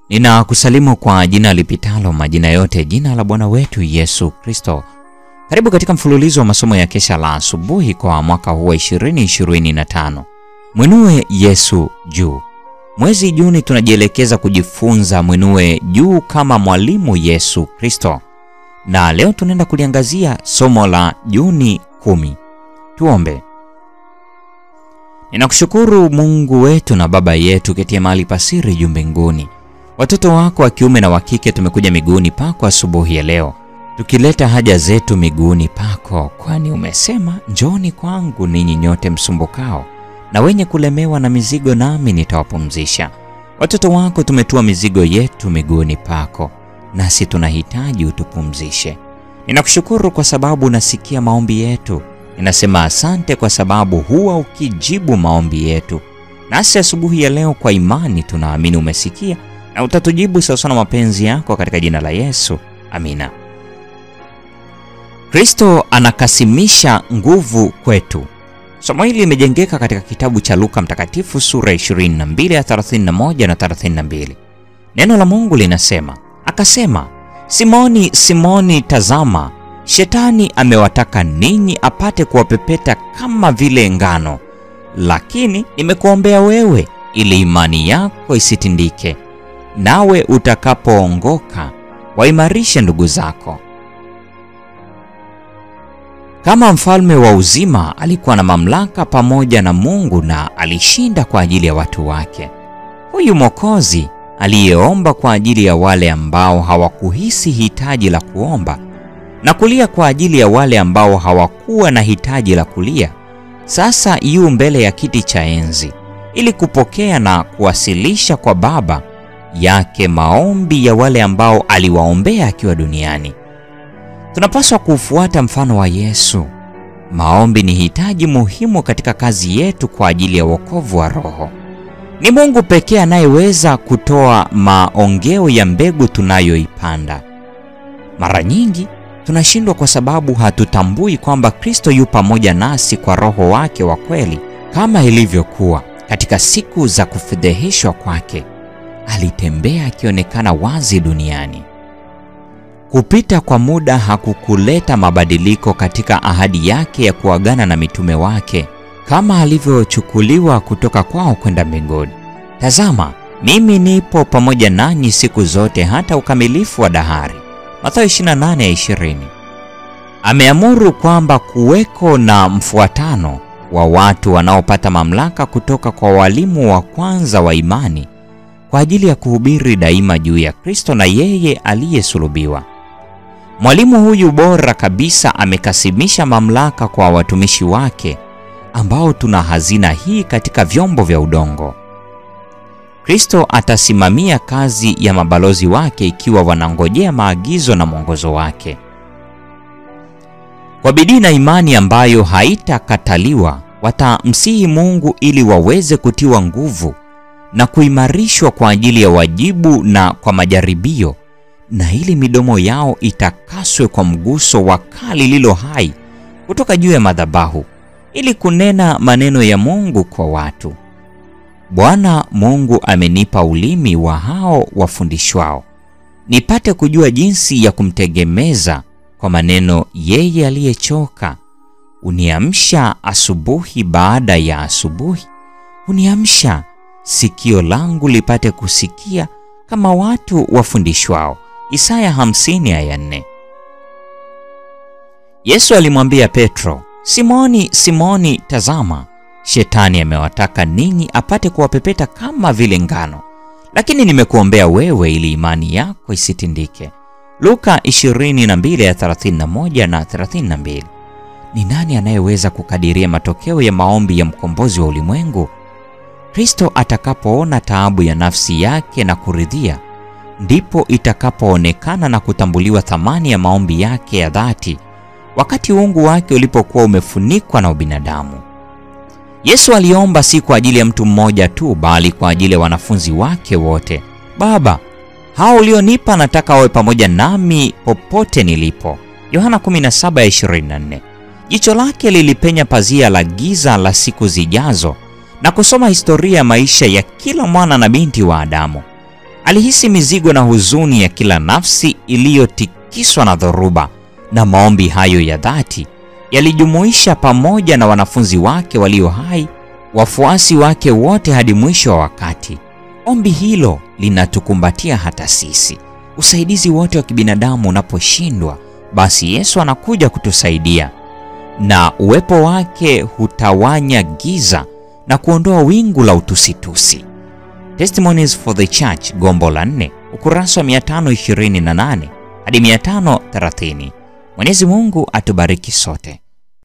Ninakusalimu kwa jina lipitalo majina yote, jina la Bwana wetu Yesu Kristo. Karibu katika mfululizo wa masomo ya kesha la asubuhi kwa mwaka huu wa 2025. Mwinue Yesu juu. Mwezi Juni tunajielekeza kujifunza mwinue juu kama mwalimu Yesu Kristo. Na leo tunaenda kuliangazia somo la Juni 10. Tuombe. Ninakushukuru Mungu wetu na Baba yetu ketie mahali pasiri juu mbinguni. Watoto wako wa kiume na wa kike tumekuja miguuni pako asubuhi ya leo, tukileta haja zetu miguuni pako, kwani umesema, njoni kwangu ninyi nyote msumbukao na wenye kulemewa na mizigo, nami nitawapumzisha. Watoto wako tumetua mizigo yetu miguuni pako, nasi tunahitaji utupumzishe. Ninakushukuru kwa sababu unasikia maombi yetu. Ninasema asante kwa sababu huwa ukijibu maombi yetu. Nasi asubuhi ya leo kwa imani tunaamini umesikia na utatujibu sawa na mapenzi yako katika jina la Yesu. Amina. Kristo anakasimisha nguvu kwetu. Somo hili limejengeka katika kitabu cha Luka mtakatifu sura 22 ya 31 na 32. Neno la Mungu linasema, akasema, Simoni, Simoni, tazama, Shetani amewataka ninyi apate kuwapepeta kama vile ngano, lakini nimekuombea wewe ili imani yako isitindike. Nawe utakapoongoka waimarishe ndugu zako. Kama mfalme wa uzima alikuwa na mamlaka pamoja na Mungu na alishinda kwa ajili ya watu wake. Huyu Mwokozi aliyeomba kwa ajili ya wale ambao hawakuhisi hitaji la kuomba na kulia kwa ajili ya wale ambao hawakuwa na hitaji la kulia, sasa yu mbele ya kiti cha enzi ili kupokea na kuwasilisha kwa Baba yake maombi ya wale ambao aliwaombea akiwa duniani. Tunapaswa kufuata mfano wa Yesu. Maombi ni hitaji muhimu katika kazi yetu kwa ajili ya wokovu wa roho. Ni Mungu pekee anayeweza kutoa maongeo ya mbegu tunayoipanda. Mara nyingi tunashindwa kwa sababu hatutambui kwamba Kristo yu pamoja nasi kwa roho wake wa kweli, kama ilivyokuwa katika siku za kufedheheshwa kwake. Alitembea akionekana wazi duniani. Kupita kwa muda hakukuleta mabadiliko katika ahadi yake ya kuagana na mitume wake, kama alivyochukuliwa kutoka kwao kwenda mbinguni. Tazama, mimi nipo pamoja nanyi siku zote hata ukamilifu wa dahari. Mathayo 28:20. Ameamuru kwamba kuweko na mfuatano wa watu wanaopata mamlaka kutoka kwa walimu wa kwanza wa imani kwa ajili ya kuhubiri daima juu ya Kristo na yeye aliyesulubiwa. Mwalimu huyu bora kabisa amekasimisha mamlaka kwa watumishi wake ambao tuna hazina hii katika vyombo vya udongo. Kristo atasimamia kazi ya mabalozi wake ikiwa wanangojea maagizo na mwongozo wake. Kwa bidii na imani ambayo haitakataliwa, watamsihi Mungu ili waweze kutiwa nguvu na kuimarishwa kwa ajili ya wajibu na kwa majaribio, na ili midomo yao itakaswe kwa mguso wa kali lilo hai kutoka juu ya madhabahu, ili kunena maneno ya Mungu kwa watu. Bwana Mungu amenipa ulimi wa hao wafundishwao, nipate kujua jinsi ya kumtegemeza kwa maneno yeye aliyechoka. Uniamsha asubuhi baada ya asubuhi, uniamsha sikio langu lipate kusikia kama watu wafundishwao. Isaya 50:4. Yesu alimwambia Petro, Simoni, Simoni, tazama, Shetani amewataka ninyi apate kuwapepeta kama vile ngano, lakini nimekuombea wewe ili imani yako isitindike. Luka 22:31 na 32. Ni nani anayeweza kukadiria matokeo ya maombi ya mkombozi wa ulimwengu? Kristo atakapoona taabu ya nafsi yake na kuridhia, ndipo itakapoonekana na kutambuliwa thamani ya maombi yake ya dhati, wakati uungu wake ulipokuwa umefunikwa na ubinadamu. Yesu aliomba si kwa ajili ya mtu mmoja tu, bali kwa ajili ya wanafunzi wake wote. Baba, hao ulionipa nataka wawe pamoja nami popote nilipo. Yohana 17:24. Jicho lake lilipenya pazia la giza la siku zijazo na kusoma historia ya maisha ya kila mwana na binti wa Adamu. Alihisi mizigo na huzuni ya kila nafsi iliyotikiswa na dhoruba, na maombi hayo ya dhati yalijumuisha pamoja na wanafunzi wake walio hai, wafuasi wake wote hadi mwisho wa wakati. Ombi hilo linatukumbatia hata sisi. Usaidizi wote wa kibinadamu unaposhindwa, basi Yesu anakuja kutusaidia, na uwepo wake hutawanya giza na kuondoa wingu la utusitusi. Testimonies for the Church, gombo la 4, ukurasa wa 528 hadi 530. Mwenyezi Mungu atubariki sote.